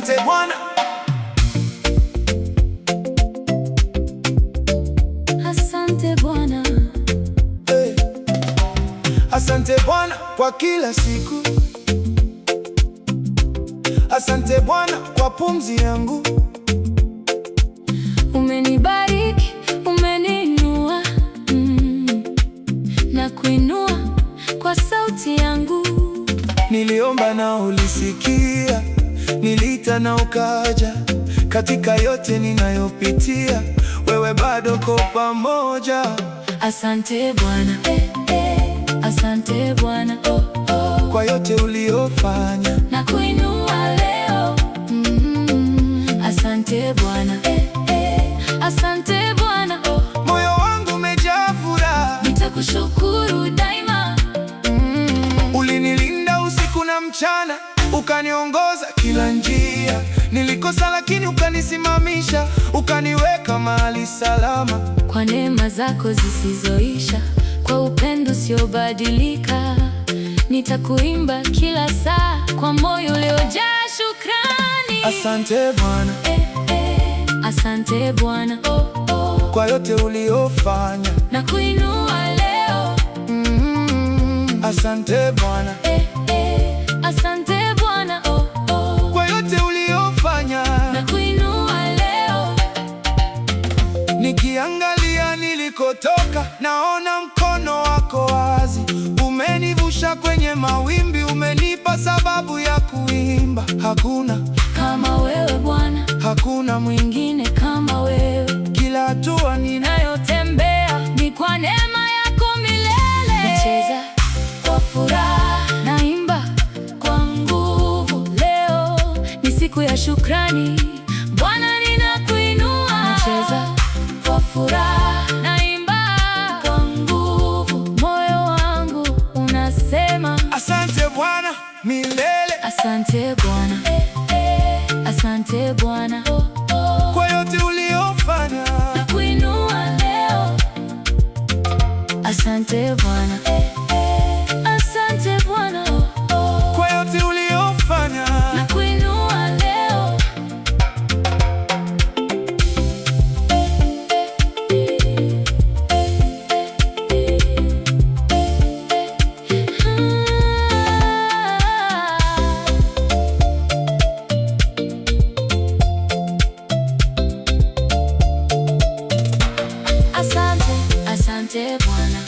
Asante Bwana. Asante Bwana. Hey. Asante Bwana kwa kila siku. Asante Bwana kwa pumzi yangu. Umenibariki, umeniinua, na kuinua kwa sauti yangu. Niliomba na ulisikia, niliita na ukaja. Katika yote ninayopitia, wewe bado uko pamoja. Asante Bwana, asante Bwana, kwa yote uliofanya na kuinua leo. Asante Bwana, asante Bwana, moyo wangu umejaa furaha. nitakushukuru daima. Ulinilinda usiku na mchana, ukaniongoza kila njia. Nilikosa lakini ukanisimamisha, ukaniweka mahali salama. Kwa neema zako zisizoisha, kwa upendo usiobadilika, nitakuimba kila saa kwa moyo uliojaa shukrani. Asante Bwana, asante Bwana, kwa yote uliofanya na kuinua leo. Asante Bwana, asante Bwana, kwa yote uliofanya na kuinua leo. Nikiangalia nilikotoka, naona mkono wako wazi. Umenivusha kwenye mawimbi, umenipa sababu ya kuimba. Hakuna kama wewe Bwana, hakuna mwingine kama wewe. Kila hatua ninayotembea ni kwa neema yako milele. Nacheza kwa furaha, naimba kwa nguvu. Leo ni siku ya shukrani, Bwana ninakuinua. Nacheza kwa furaha, naimba kwa nguvu. Moyo wangu unasema asante Bwana milele. Asante Bwana, asante Bwana, kwa yote uliofanya na kuinua leo. Asante Bwana, asante Bwana, kwa yote uliofanya na kuinua leo. Asante, asante Bwana.